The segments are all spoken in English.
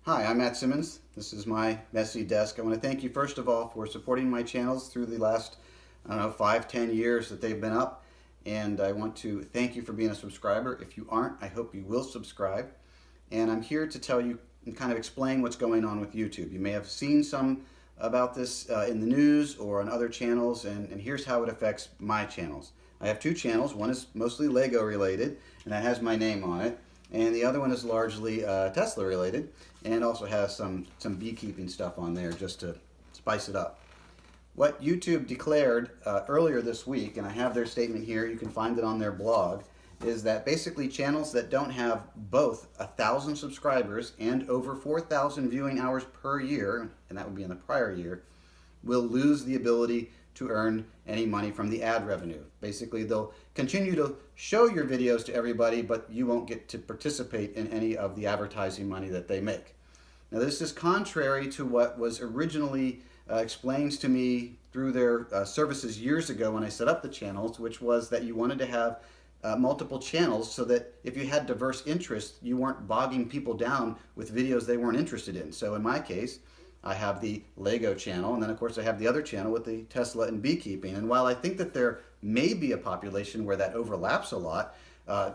Hi, I'm Matt Simmons. This is my messy desk. I want to thank you first of all for supporting my channels through the last, I don't know, 5, 10 years that they've been up. And I want to thank you for being a subscriber. If you aren't, I hope you will subscribe. And I'm here to tell you and kind of explain what's going on with YouTube. You may have seen some about this in the news or on other channels, and here's how it affects my channels. I have two channels. One is mostly Lego related, and that has my name on it. And the other one is largely Tesla related, and also has some beekeeping stuff on there just to spice it up. What YouTube declared earlier this week, and I have their statement here, you can find it on their blog, is that basically channels that don't have both 1,000 subscribers and over 4,000 viewing hours per year, and that would be in the prior year, will lose the ability to earn any money from the ad revenue. Basically, they'll continue to show your videos to everybody, but you won't get to participate in any of the advertising money that they make. Now, this is contrary to what was originally explained to me through their services years ago when I set up the channels, which was that you wanted to have multiple channels so that if you had diverse interests, you weren't bogging people down with videos they weren't interested in. So in my case, I have the Lego channel, and then of course I have the other channel with the Tesla and beekeeping. And while I think that there may be a population where that overlaps a lot,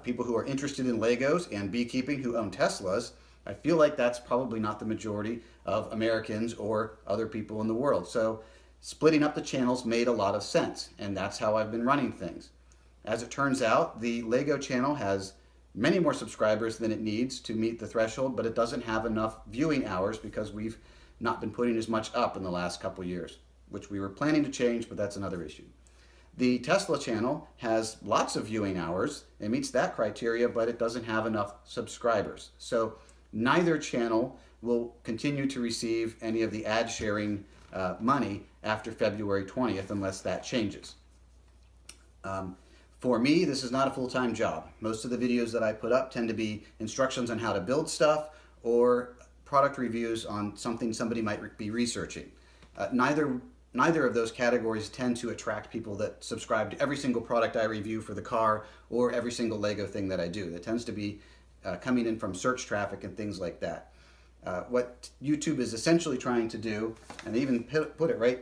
people who are interested in Legos and beekeeping who own Teslas, I feel like that's probably not the majority of Americans or other people in the world. So splitting up the channels made a lot of sense, and that's how I've been running things. As it turns out, the Lego channel has many more subscribers than it needs to meet the threshold, but it doesn't have enough viewing hours because we've not been putting as much up in the last couple years, which we were planning to change, but that's another issue. The Tesla channel has lots of viewing hours. It meets that criteria, but it doesn't have enough subscribers. So neither channel will continue to receive any of the ad sharing money after February 20th unless that changes. For me, this is not a full-time job. Most of the videos that I put up tend to be instructions on how to build stuff or product reviews on something somebody might be researching. Neither of those categories tend to attract people that subscribe to every single product I review for the car or every single Lego thing that I do. That tends to be coming in from search traffic and things like that. What YouTube is essentially trying to do, and they even put it right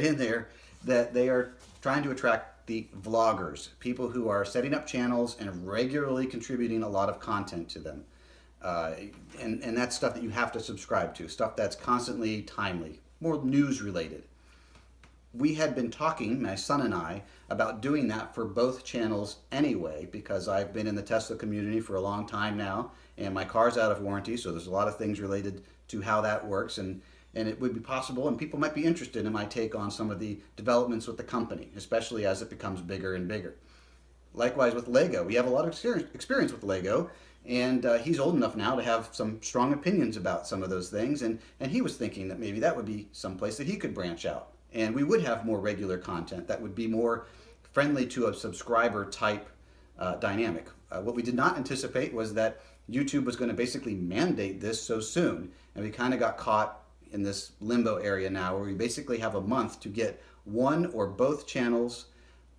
in there, that they are trying to attract the vloggers, people who are setting up channels and regularly contributing a lot of content to them. And that's stuff that you have to subscribe to, stuff that's constantly timely, more news related. We had been talking, my son and I, about doing that for both channels anyway, because I've been in the Tesla community for a long time now, and my car's out of warranty, so there's a lot of things related to how that works, and it would be possible, and people might be interested in my take on some of the developments with the company, especially as it becomes bigger and bigger. Likewise with Lego, we have a lot of experience with Lego, and he's old enough now to have some strong opinions about some of those things, and he was thinking that maybe that would be some place that he could branch out. And we would have more regular content that would be more friendly to a subscriber type dynamic. What we did not anticipate was that YouTube was going to basically mandate this so soon, and we kind of got caught in this limbo area now where we basically have a month to get one or both channels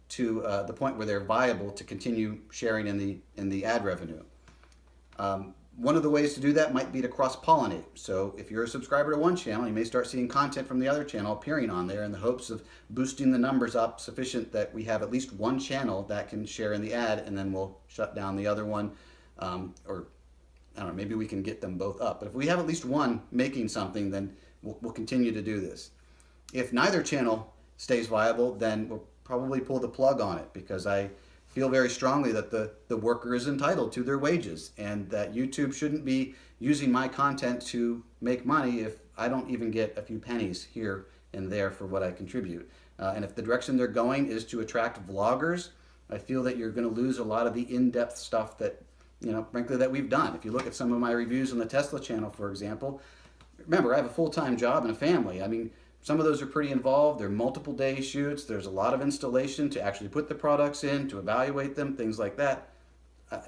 to the point where they're viable to continue sharing in the ad revenue. One of the ways to do that might be to cross-pollinate. So if you're a subscriber to one channel, you may start seeing content from the other channel appearing on there in the hopes of boosting the numbers up sufficient that we have at least one channel that can share in the ad, and then we'll shut down the other one. Or I don't know, maybe we can get them both up. But if we have at least one making something, then we'll continue to do this. If neither channel stays viable, then we'll probably pull the plug on it, because I feel very strongly that the worker is entitled to their wages, and that YouTube shouldn't be using my content to make money if I don't even get a few pennies here and there for what I contribute. And if the direction they're going is to attract vloggers, I feel that you're going to lose a lot of the in-depth stuff that, frankly, that we've done. If you look at some of my reviews on the Tesla channel, for example, remember, I have a full-time job and a family. I mean, some of those are pretty involved. They're multiple day shoots. There's a lot of installation to actually put the products in, to evaluate them, things like that.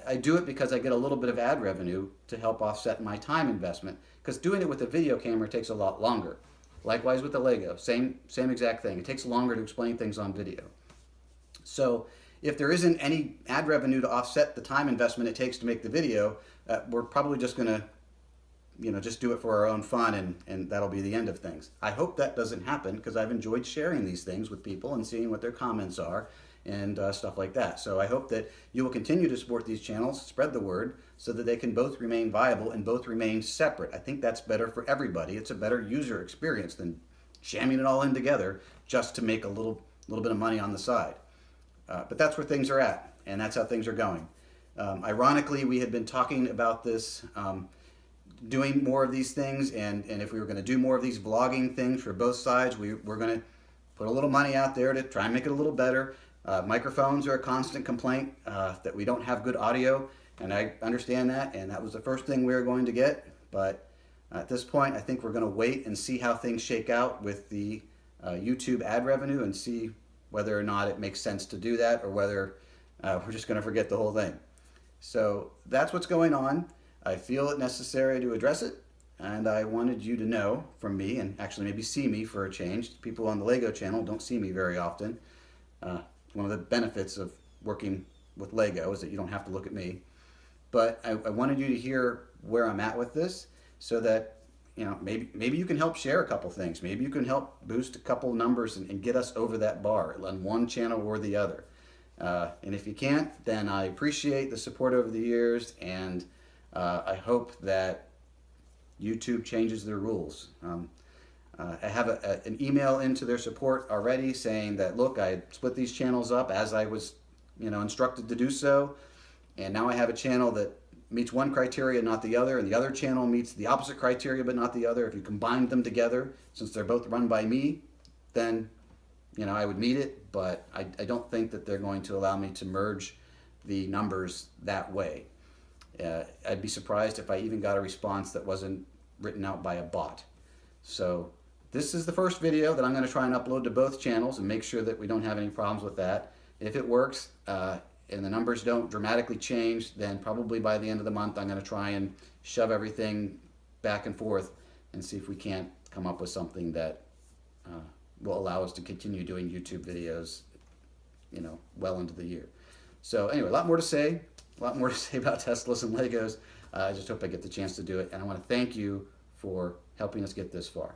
I do it because I get a little bit of ad revenue to help offset my time investment, because doing it with a video camera takes a lot longer. Likewise with the Lego, same exact thing. It takes longer to explain things on video. So if there isn't any ad revenue to offset the time investment it takes to make the video, we're probably just going to just do it for our own fun and that'll be the end of things. I hope that doesn't happen because I've enjoyed sharing these things with people and seeing what their comments are and stuff like that. So I hope that you will continue to support these channels, spread the word, so that they can both remain viable and both remain separate. I think that's better for everybody. It's a better user experience than jamming it all in together just to make a little bit of money on the side. But that's where things are at, and that's how things are going. Ironically, we had been talking about this, doing more of these things, and if we were going to do more of these vlogging things for both sides, we're going to put a little money out there to try and make it a little better. Microphones are a constant complaint that we don't have good audio, and I understand that, and that was the first thing we were going to get. But at this point, I think we're going to wait and see how things shake out with the YouTube ad revenue and see whether or not it makes sense to do that or whether we're just going to forget the whole thing. So that's what's going on. I feel it necessary to address it, and I wanted you to know from me, and actually maybe see me for a change. People on the Lego channel don't see me very often. One of the benefits of working with Lego is that you don't have to look at me. But I wanted you to hear where I'm at with this, so that maybe you can help share a couple things. Maybe you can help boost a couple numbers and get us over that bar on one channel or the other. And if you can't, then I appreciate the support over the years, and I hope that YouTube changes their rules. I have an email into their support already saying that, look, I split these channels up as I was instructed to do so, and now I have a channel that meets one criteria, not the other, and the other channel meets the opposite criteria but not the other. If you combine them together, since they're both run by me, then I would meet it, but I don't think that they're going to allow me to merge the numbers that way. I'd be surprised if I even got a response that wasn't written out by a bot. So this is the first video that I'm going to try and upload to both channels and make sure that we don't have any problems with that. If it works and the numbers don't dramatically change, then probably by the end of the month I'm going to try and shove everything back and forth and see if we can't come up with something that will allow us to continue doing YouTube videos well into the year. So anyway, a lot more to say about Teslas and Legos. I just hope I get the chance to do it, and I want to thank you for helping us get this far.